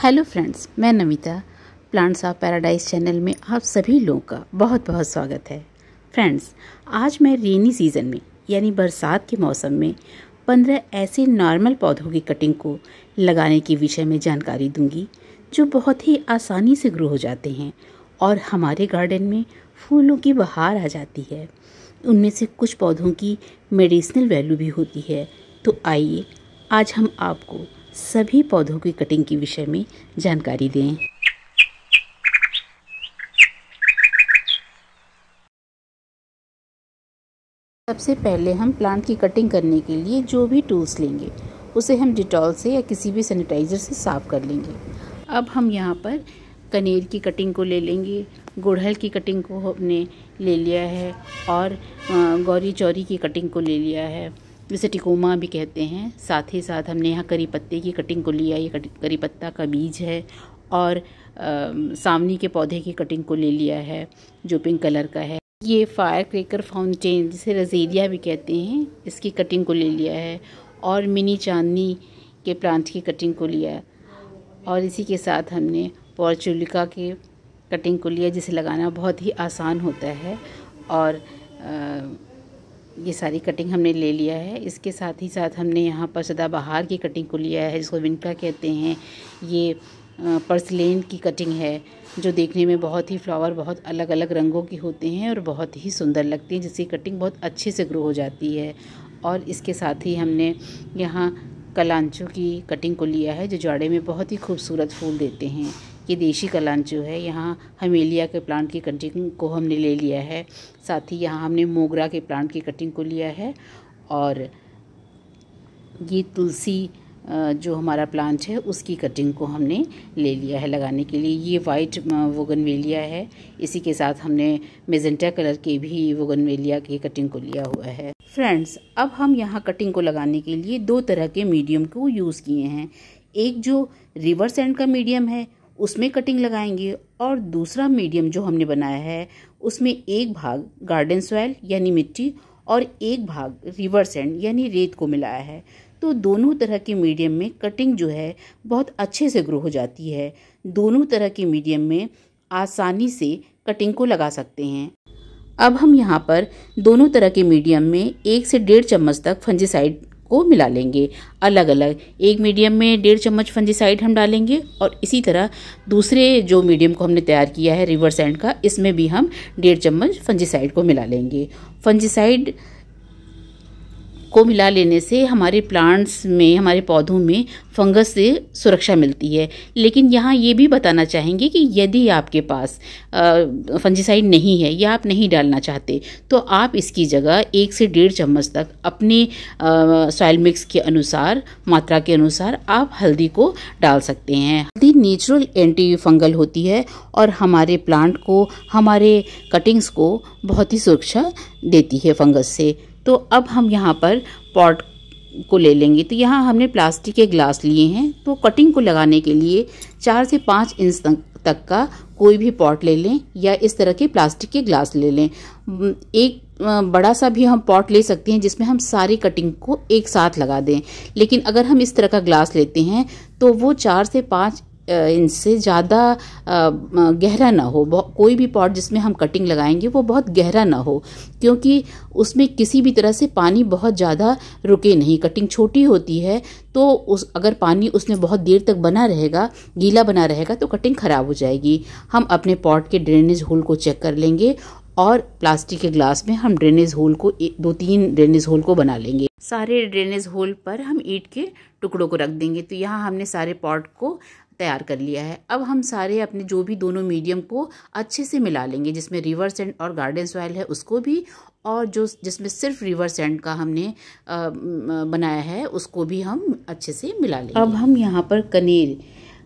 Hello friends, मैं Namita plants of paradise channel में आप सभी लोगों का बहुत बहुत स्वागत है। फ्रेंड्स, आज मैं रेनी सीज़न में यानी बरसात के मौसम में 15 ऐसे नॉर्मल पौधों की कटिंग को लगाने के विषय में जानकारी दूंगी जो बहुत ही आसानी से ग्रो हो जाते हैं और हमारे गार्डन में फूलों की बहार आ जाती है। उनमें से कुछ पौधों की मेडिसिनल वैल्यू भी होती है। तो आइए आज हम आपको सभी पौधों की कटिंग के विषय में जानकारी दें। सबसे पहले हम प्लांट की कटिंग करने के लिए जो भी टूल्स लेंगे उसे हम डिटॉल से या किसी भी सैनिटाइज़र से साफ़ कर लेंगे। अब हम यहाँ पर कनेर की कटिंग को ले लेंगे, गुड़हल की कटिंग को हमने ले लिया है और गौरी चौरी की कटिंग को ले लिया है, जिसे टिकोमा भी कहते हैं। साथ ही साथ हमने यहाँ करी पत्ते की कटिंग को लिया, ये करी पत्ता का बीज है। और सावनी के पौधे की कटिंग को ले लिया है जो पिंक कलर का है। ये फायर क्रैकर फाउंटेन जिसे रज़ेलिया भी कहते हैं, इसकी कटिंग को ले लिया है। और मिनी चांदनी के प्लांट की कटिंग को लिया और इसी के साथ हमने पॉर्चुलिका के कटिंग को लिया जिसे लगाना बहुत ही आसान होता है। और ये सारी कटिंग हमने ले लिया है। इसके साथ ही साथ हमने यहाँ पर सदाबहार की कटिंग को लिया है जिसको विनका कहते हैं। ये पर्सलेन की कटिंग है जो देखने में बहुत ही फ्लावर बहुत अलग अलग रंगों की होते हैं और बहुत ही सुंदर लगती हैं, जिसकी कटिंग बहुत अच्छे से ग्रो हो जाती है। और इसके साथ ही हमने यहाँ कलांचो की कटिंग को लिया है जो जाड़े में बहुत ही खूबसूरत फूल देते हैं। ये देशी कलांचो है। यहाँ हमेलिया के प्लांट की कटिंग को हमने ले लिया है। साथ ही यहाँ हमने मोगरा के प्लांट की कटिंग को लिया है। और ये तुलसी जो हमारा प्लांट है उसकी कटिंग को हमने ले लिया है लगाने के लिए। ये वाइट वोगनवेलिया है। इसी के साथ हमने मेजेंटा कलर के भी वोगनवेलिया की कटिंग को लिया हुआ है। फ्रेंड्स, अब हम यहाँ कटिंग को लगाने के लिए दो तरह के मीडियम को यूज़ किए हैं। एक जो रिवर्स एंड का मीडियम है उसमें कटिंग लगाएंगे और दूसरा मीडियम जो हमने बनाया है उसमें एक भाग गार्डन सॉइल यानी मिट्टी और एक भाग रिवर्स एंड यानी रेत को मिलाया है। तो दोनों तरह के मीडियम में कटिंग जो है बहुत अच्छे से ग्रो हो जाती है। दोनों तरह के मीडियम में आसानी से कटिंग को लगा सकते हैं। अब हम यहाँ पर दोनों तरह के मीडियम में 1 से 1.5 चम्मच तक फंजीसाइड को मिला लेंगे अलग अलग। एक मीडियम में 1.5 चम्मच फंजीसाइड हम डालेंगे और इसी तरह दूसरे जो मीडियम को हमने तैयार किया है रिवर्स एंड का, इसमें भी हम 1.5 चम्मच फंजीसाइड को मिला लेंगे। फंजीसाइड को मिला लेने से हमारे प्लांट्स में, हमारे पौधों में फंगस से सुरक्षा मिलती है। लेकिन यहाँ ये भी बताना चाहेंगे कि यदि आपके पास फंजीसाइड नहीं है या आप नहीं डालना चाहते तो आप इसकी जगह 1 से 1.5 चम्मच तक अपने सॉइल मिक्स के अनुसार, मात्रा के अनुसार आप हल्दी को डाल सकते हैं। हल्दी नेचुरल एंटी फंगल होती है और हमारे प्लांट को, हमारे कटिंग्स को बहुत ही सुरक्षा देती है फंगस से। तो अब हम यहाँ पर पॉट को ले लेंगे। तो यहाँ हमने प्लास्टिक के ग्लास लिए हैं। तो कटिंग को लगाने के लिए 4 से 5 इंच तक का कोई भी पॉट ले लें या इस तरह के प्लास्टिक के ग्लास ले लें। एक बड़ा सा भी हम पॉट ले सकते हैं जिसमें हम सारी कटिंग को एक साथ लगा दें। लेकिन अगर हम इस तरह का ग्लास लेते हैं तो वो 4 से 5 इंच से ज़्यादा गहरा ना हो। कोई भी पॉट जिसमें हम कटिंग लगाएंगे वो बहुत गहरा ना हो, क्योंकि उसमें किसी भी तरह से पानी बहुत ज़्यादा रुके नहीं। कटिंग छोटी होती है तो अगर पानी उसमें बहुत देर तक बना रहेगा, गीला बना रहेगा, तो कटिंग ख़राब हो जाएगी। हम अपने पॉट के ड्रेनेज होल को चेक कर लेंगे और प्लास्टिक के ग्लास में हम ड्रेनेज होल को 2-3 ड्रेनेज होल को बना लेंगे। सारे ड्रेनेज होल पर हम ईंट के टुकड़ों को रख देंगे। तो यहाँ हमने सारे पॉट को तैयार कर लिया है। अब हम सारे अपने जो भी दोनों मीडियम को अच्छे से मिला लेंगे, जिसमें रिवर्स एंड और गार्डन सॉइल है उसको भी, और जो जिसमें सिर्फ रिवर्स एंड का हमने बनाया है उसको भी हम अच्छे से मिला लेंगे। अब हम यहाँ पर कनेर,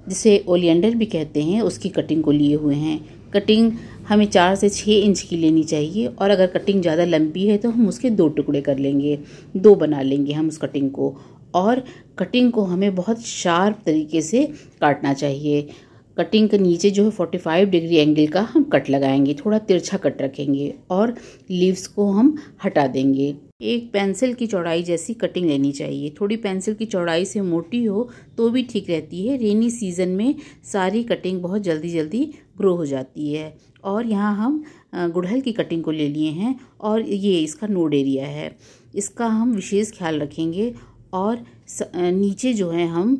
जिसे ओलियंडर भी कहते हैं, उसकी कटिंग को लिए हुए हैं। कटिंग हमें 4 से 6 इंच की लेनी चाहिए और अगर कटिंग ज़्यादा लंबी है तो हम उसके 2 टुकड़े कर लेंगे, 2 बना लेंगे हम उस कटिंग को। और कटिंग को हमें बहुत शार्प तरीके से काटना चाहिए। कटिंग के नीचे जो है 45 डिग्री एंगल का हम कट लगाएंगे, थोड़ा तिरछा कट रखेंगे और लीव्स को हम हटा देंगे। एक पेंसिल की चौड़ाई जैसी कटिंग लेनी चाहिए। थोड़ी पेंसिल की चौड़ाई से मोटी हो तो भी ठीक रहती है। रेनी सीज़न में सारी कटिंग बहुत जल्दी जल्दी ग्रो हो जाती है। और यहाँ हम गुड़हल की कटिंग को ले लिए हैं और ये इसका नोड एरिया है, इसका हम विशेष ख्याल रखेंगे। और नीचे जो है हम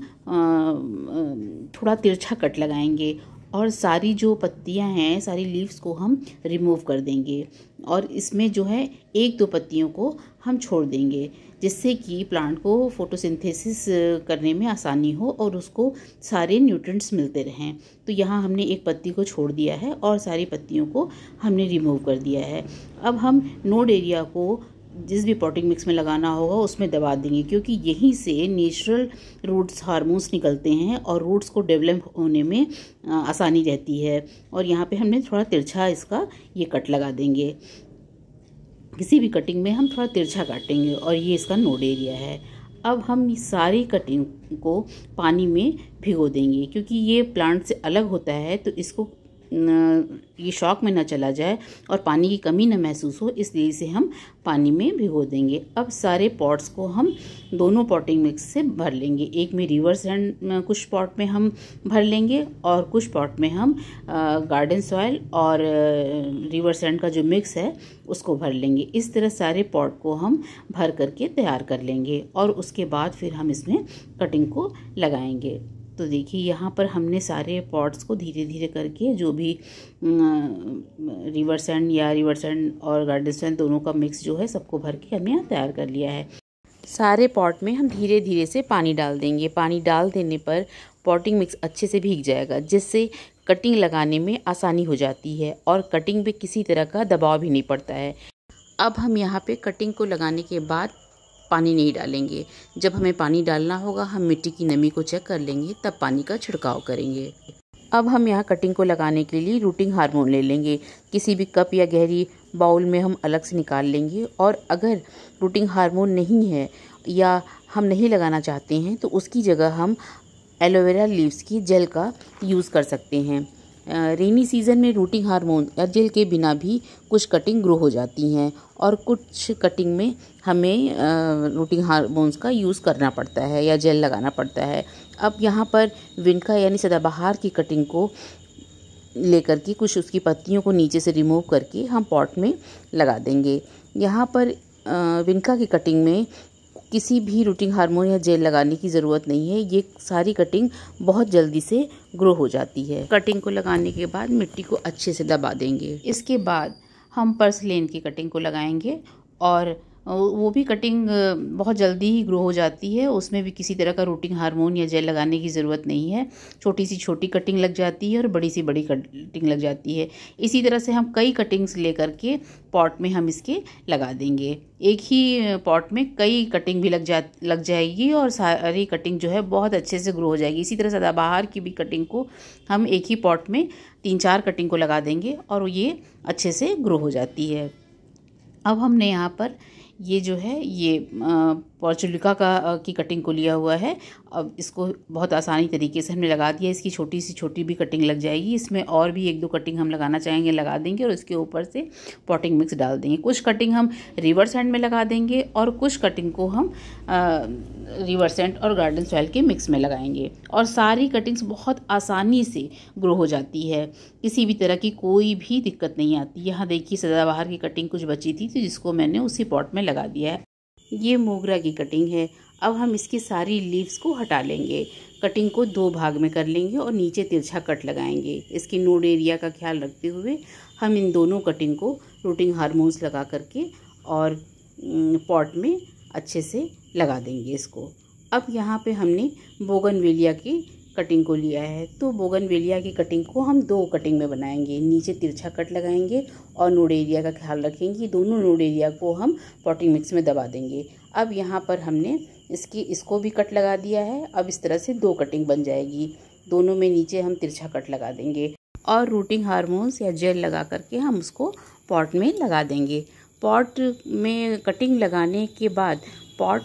थोड़ा तिरछा कट लगाएंगे और सारी जो पत्तियां हैं, सारी लीव्स को हम रिमूव कर देंगे और इसमें जो है एक दो पत्तियों को हम छोड़ देंगे, जिससे कि प्लांट को फोटोसिंथेसिस करने में आसानी हो और उसको सारे न्यूट्रिएंट्स मिलते रहें। तो यहाँ हमने एक पत्ती को छोड़ दिया है और सारी पत्तियों को हमने रिमूव कर दिया है। अब हम नोड एरिया को जिस भी पॉटिंग मिक्स में लगाना होगा उसमें दबा देंगे, क्योंकि यहीं से नेचुरल रूट्स हार्मोन्स निकलते हैं और रूट्स को डेवलप होने में आसानी रहती है। और यहाँ पे हमने थोड़ा तिरछा इसका ये कट लगा देंगे। किसी भी कटिंग में हम थोड़ा तिरछा काटेंगे और ये इसका नोड एरिया है। अब हम सारी कटिंग को पानी में भिगो देंगे, क्योंकि ये प्लांट से अलग होता है तो इसको ये शॉक में ना चला जाए और पानी की कमी न महसूस हो, इसलिए इसे हम पानी में भिगो देंगे। अब सारे पॉट्स को हम दोनों पॉटिंग मिक्स से भर लेंगे। एक में रिवर्स हैंड कुछ पॉट में हम भर लेंगे और कुछ पॉट में हम गार्डन सॉइल और रिवर्स हैंड का जो मिक्स है उसको भर लेंगे। इस तरह सारे पॉट को हम भर करके तैयार कर लेंगे और उसके बाद फिर हम इसमें कटिंग को लगाएंगे। तो देखिए यहाँ पर हमने सारे पॉट्स को धीरे धीरे करके जो भी रिवर्स हैंड और गार्डन सॉइल दोनों का मिक्स जो है सबको भर के हमने यहाँ तैयार कर लिया है। सारे पॉट में हम धीरे धीरे से पानी डाल देंगे। पानी डाल देने पर पॉटिंग मिक्स अच्छे से भीग जाएगा, जिससे कटिंग लगाने में आसानी हो जाती है और कटिंग पे किसी तरह का दबाव भी नहीं पड़ता है। अब हम यहाँ पे कटिंग को लगाने के बाद पानी नहीं डालेंगे। जब हमें पानी डालना होगा हम मिट्टी की नमी को चेक कर लेंगे, तब पानी का छिड़काव करेंगे। अब हम यहाँ कटिंग को लगाने के लिए रूटिंग हार्मोन ले लेंगे। किसी भी कप या गहरी बाउल में हम अलग से निकाल लेंगे और अगर रूटिंग हार्मोन नहीं है या हम नहीं लगाना चाहते हैं तो उसकी जगह हम एलोवेरा लीव्स की जेल का यूज़ कर सकते हैं। रेनी सीज़न में रूटिंग हार्मोन या जेल के बिना भी कुछ कटिंग ग्रो हो जाती हैं और कुछ कटिंग में हमें रूटिंग हार्मोन्स का यूज़ करना पड़ता है या जेल लगाना पड़ता है। अब यहाँ पर विनका यानी सदाबहार की कटिंग को लेकर के कुछ उसकी पत्तियों को नीचे से रिमूव करके हम पॉट में लगा देंगे। यहाँ पर विनका की कटिंग में किसी भी रूटिंग हार्मोन या जेल लगाने की ज़रूरत नहीं है। ये सारी कटिंग बहुत जल्दी से ग्रो हो जाती है। कटिंग को लगाने के बाद मिट्टी को अच्छे से दबा देंगे। इसके बाद हम पर्सलेन की कटिंग को लगाएंगे और वो भी कटिंग बहुत जल्दी ही ग्रो हो जाती है। उसमें भी किसी तरह का रूटिंग हार्मोन या जेल लगाने की ज़रूरत नहीं है। छोटी सी छोटी कटिंग लग जाती है और बड़ी सी बड़ी कटिंग लग जाती है। इसी तरह से हम कई कटिंग्स लेकर के पॉट में हम इसके लगा देंगे। एक ही पॉट में कई कटिंग भी लग जाएगी और सारी कटिंग जो है बहुत अच्छे से ग्रो हो जाएगी। इसी तरह सदाबहार की भी कटिंग को हम एक ही पॉट में 3-4 कटिंग को लगा देंगे और ये अच्छे से ग्रो हो जाती है। अब हमने यहाँ पर ये जो है ये पोर्चुलिका की कटिंग को लिया हुआ है। अब इसको बहुत आसानी तरीके से हमने लगा दिया। इसकी छोटी सी छोटी भी कटिंग लग जाएगी। इसमें और भी 1-2 कटिंग हम लगाना चाहेंगे लगा देंगे और इसके ऊपर से पॉटिंग मिक्स डाल देंगे। कुछ कटिंग हम रिवर्स हैंड में लगा देंगे और कुछ कटिंग को हम रिवर्स हैंड और गार्डन सॉइल के मिक्स में लगाएंगे और सारी कटिंग्स बहुत आसानी से ग्रो हो जाती है। किसी भी तरह की कोई भी दिक्कत नहीं आती। यहाँ देखिए सदाबहार की कटिंग कुछ बची थी तो जिसको मैंने उसी पॉट में लगा दिया है। ये मोगरा की कटिंग है। अब हम इसकी सारी लीव्स को हटा लेंगे। कटिंग को 2 भाग में कर लेंगे और नीचे तिरछा कट लगाएंगे। इसकी नोड एरिया का ख्याल रखते हुए हम इन दोनों कटिंग को रूटिंग हार्मोन्स लगा करके और पॉट में अच्छे से लगा देंगे इसको। अब यहाँ पे हमने बोगनवेलिया की कटिंग को लिया है तो बोगनवेलिया की कटिंग को हम 2 कटिंग में बनाएंगे। नीचे तिरछा कट लगाएंगे और नोड एरिया का ख्याल रखेंगे। दोनों नोड एरिया को हम पॉटिंग मिक्स में दबा देंगे। अब यहाँ पर हमने इसको भी कट लगा दिया है। अब इस तरह से 2 कटिंग बन जाएगी। दोनों में नीचे हम तिरछा कट लगा देंगे और रूटिंग हार्मोन्स या जेल लगा करके हम उसको पॉट में लगा देंगे। पॉट में कटिंग लगाने के बाद पॉट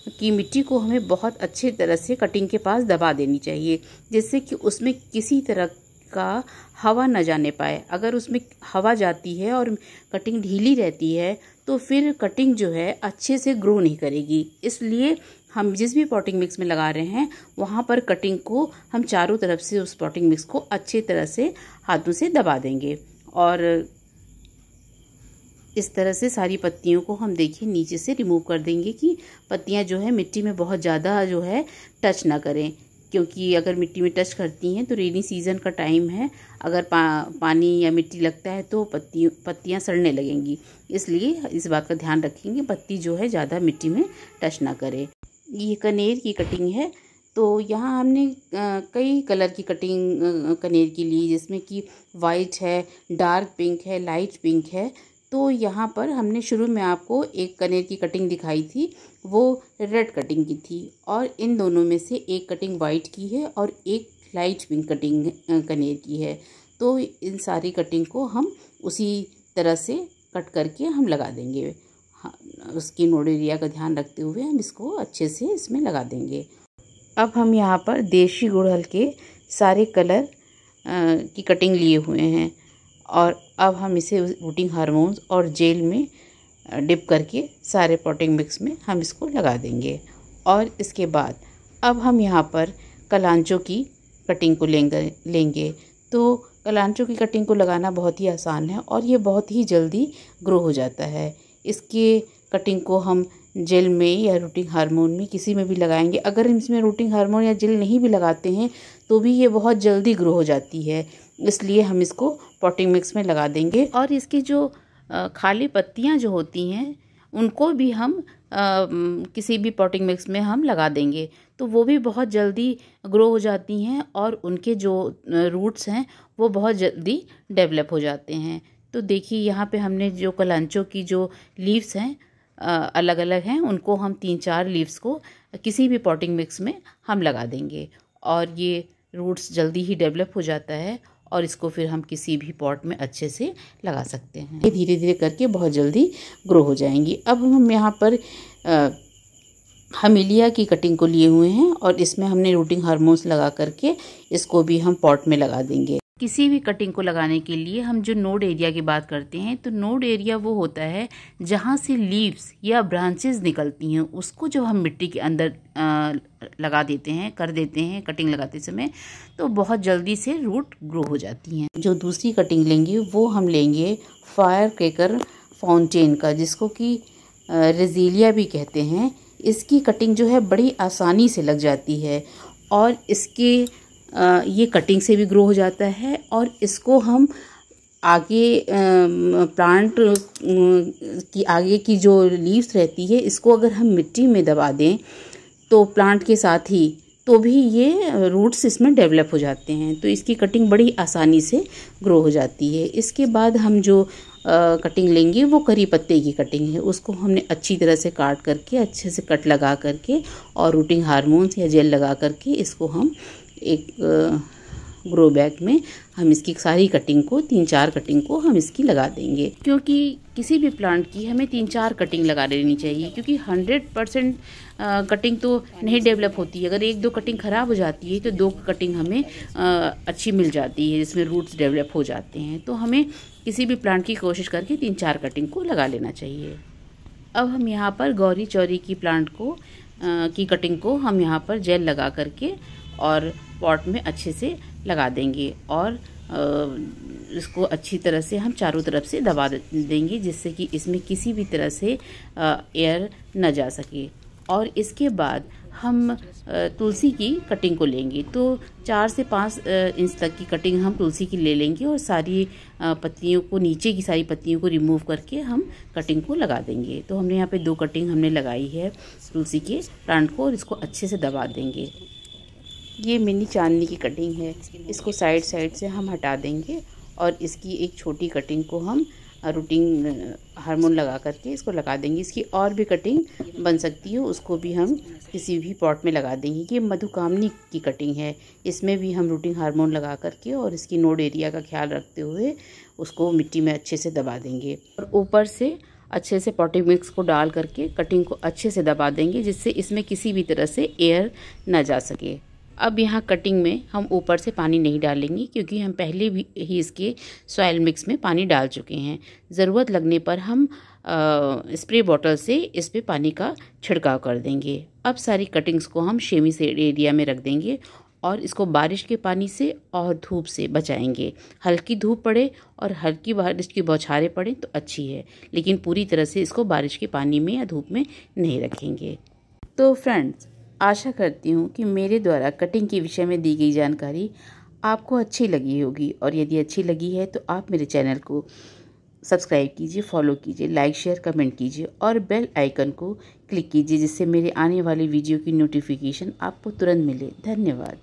की मिट्टी को हमें बहुत अच्छे तरह से कटिंग के पास दबा देनी चाहिए, जिससे कि उसमें किसी तरह का हवा न जाने पाए। अगर उसमें हवा जाती है और कटिंग ढीली रहती है तो फिर कटिंग जो है अच्छे से ग्रो नहीं करेगी। इसलिए हम जिस भी पॉटिंग मिक्स में लगा रहे हैं वहाँ पर कटिंग को हम चारों तरफ से उस पॉटिंग मिक्स को अच्छी तरह से हाथों से दबा देंगे। और इस तरह से सारी पत्तियों को हम देखिए नीचे से रिमूव कर देंगे कि पत्तियां जो है मिट्टी में बहुत ज़्यादा जो है टच ना करें, क्योंकि अगर मिट्टी में टच करती हैं तो रेनी सीज़न का टाइम है, अगर पानी या मिट्टी लगता है तो पत्तियां सड़ने लगेंगी। इसलिए इस बात का ध्यान रखेंगे पत्ती जो है ज़्यादा मिट्टी में टच ना करे। ये कनेर की कटिंग है, तो यहाँ हमने कई कलर की कटिंग कनेर की ली, जिसमें कि वाइट है, डार्क पिंक है, लाइट पिंक है। तो यहाँ पर हमने शुरू में आपको एक कनेर की कटिंग दिखाई थी, वो रेड कटिंग की थी, और इन दोनों में से एक कटिंग वाइट की है और एक लाइट पिंक कटिंग कनेर की है। तो इन सारी कटिंग को हम उसी तरह से कट करके हम लगा देंगे। उसकी नोड एरिया का ध्यान रखते हुए हम इसको अच्छे से इसमें लगा देंगे। अब हम यहाँ पर देशी गुड़हल के सारे कलर की कटिंग लिए हुए हैं, और अब हम इसे रूटिंग हार्मोन्स और जेल में डिप करके सारे पॉटिंग मिक्स में हम इसको लगा देंगे। और इसके बाद अब हम यहाँ पर कलांचों की कटिंग को लेंगे। तो कलांचों की कटिंग को लगाना बहुत ही आसान है और ये बहुत ही जल्दी ग्रो हो जाता है। इसके कटिंग को हम जेल में या रूटिंग हार्मोन में किसी में भी लगाएंगे। अगर इसमें रूटिंग हार्मोन या जेल नहीं भी लगाते हैं तो भी ये बहुत जल्दी ग्रो हो जाती है, इसलिए हम इसको पॉटिंग मिक्स में लगा देंगे। और इसकी जो खाली पत्तियां जो होती हैं उनको भी हम किसी भी पॉटिंग मिक्स में हम लगा देंगे, तो वो भी बहुत जल्दी ग्रो हो जाती हैं और उनके जो रूट्स हैं वो बहुत जल्दी डेवलप हो जाते हैं। तो देखिए यहाँ पे हमने जो कलांचों की जो लीव्स हैं अलग अलग हैं, उनको हम 3-4 लीव्स को किसी भी पॉटिंग मिक्स में हम लगा देंगे और ये रूट्स जल्दी ही डेवलप हो जाता है और इसको फिर हम किसी भी पॉट में अच्छे से लगा सकते हैं। ये धीरे धीरे करके बहुत जल्दी ग्रो हो जाएंगी। अब हम यहाँ पर हमीलिया की कटिंग को लिए हुए हैं और इसमें हमने रूटिंग हार्मोन्स लगा करके इसको भी हम पॉट में लगा देंगे। किसी भी कटिंग को लगाने के लिए हम जो नोड एरिया की बात करते हैं, तो नोड एरिया वो होता है जहाँ से लीव्स या ब्रांचेस निकलती हैं, उसको जब हम मिट्टी के अंदर लगा देते हैं, कर देते हैं कटिंग लगाते समय, तो बहुत जल्दी से रूट ग्रो हो जाती हैं। जो दूसरी कटिंग लेंगे वो हम लेंगे फायर क्रैकर फाउंटेन का, जिसको कि रेजिलिया भी कहते हैं। इसकी कटिंग जो है बड़ी आसानी से लग जाती है और इसके ये कटिंग से भी ग्रो हो जाता है और इसको हम आगे प्लांट की आगे की जो लीव्स रहती है इसको अगर हम मिट्टी में दबा दें तो प्लांट के साथ ही तो भी ये रूट्स इसमें डेवलप हो जाते हैं। तो इसकी कटिंग बड़ी आसानी से ग्रो हो जाती है। इसके बाद हम जो कटिंग लेंगे वो करी पत्ते की कटिंग है, उसको हमने अच्छी तरह से काट करके अच्छे से कट लगा करके और रूटिंग हार्मोन्स या जेल लगा करके इसको हम एक ग्रो बैग में हम इसकी सारी कटिंग को 3-4 कटिंग को हम इसकी लगा देंगे, क्योंकि किसी भी प्लांट की हमें 3-4 कटिंग लगा लेनी चाहिए, क्योंकि 100% कटिंग तो नहीं डेवलप होती है। अगर 1-2 कटिंग ख़राब हो जाती है तो 2 कटिंग हमें अच्छी मिल जाती है जिसमें रूट्स डेवलप हो जाते हैं। तो हमें किसी भी प्लांट की कोशिश करके 3-4 कटिंग को लगा लेना चाहिए। अब हम यहाँ पर गौरी चौरी की प्लांट को की कटिंग को हम यहाँ पर जेल लगा करके और पॉट में अच्छे से लगा देंगे और इसको अच्छी तरह से हम चारों तरफ से दबा देंगे, जिससे कि इसमें किसी भी तरह से एयर न जा सके। और इसके बाद हम तुलसी की कटिंग को लेंगे, तो 4 से 5 इंच तक की कटिंग हम तुलसी की ले लेंगे और सारी पत्तियों को, नीचे की सारी पत्तियों को रिमूव करके हम कटिंग को लगा देंगे। तो हमने यहाँ पे 2 कटिंग हमने लगाई है तुलसी के प्लांट को और इसको अच्छे से दबा देंगे। ये मिनी चांदनी की कटिंग है, इसको साइड से हम हटा देंगे और इसकी एक छोटी कटिंग को हम रूटिंग हार्मोन लगा करके इसको लगा देंगे। इसकी और भी कटिंग बन सकती है, उसको भी हम किसी भी पॉट में लगा देंगे। ये मधुकामनी की कटिंग है, इसमें भी हम रूटिंग हार्मोन लगा करके और इसकी नोड एरिया का ख्याल रखते हुए उसको मिट्टी में अच्छे से दबा देंगे और ऊपर से अच्छे से पॉटिंग मिक्स को डाल करके कटिंग को अच्छे से दबा देंगे, जिससे इसमें किसी भी तरह से एयर न जा सके। अब यहाँ कटिंग में हम ऊपर से पानी नहीं डालेंगे, क्योंकि हम पहले भी ही इसके सॉइल मिक्स में पानी डाल चुके हैं। ज़रूरत लगने पर हम स्प्रे बॉटल से इस पे पानी का छिड़काव कर देंगे। अब सारी कटिंग्स को हम शेमी शेड एरिया में रख देंगे और इसको बारिश के पानी से और धूप से बचाएंगे। हल्की धूप पड़े और हल्की बारिश की बौछारें पड़े तो अच्छी है, लेकिन पूरी तरह से इसको बारिश के पानी में या धूप में नहीं रखेंगे। तो फ्रेंड्स, आशा करती हूँ कि मेरे द्वारा कटिंग के विषय में दी गई जानकारी आपको अच्छी लगी होगी, और यदि अच्छी लगी है तो आप मेरे चैनल को सब्सक्राइब कीजिए, फॉलो कीजिए, लाइक शेयर कमेंट कीजिए और बेल आइकन को क्लिक कीजिए, जिससे मेरे आने वाले वीडियो की नोटिफिकेशन आपको तुरंत मिले। धन्यवाद।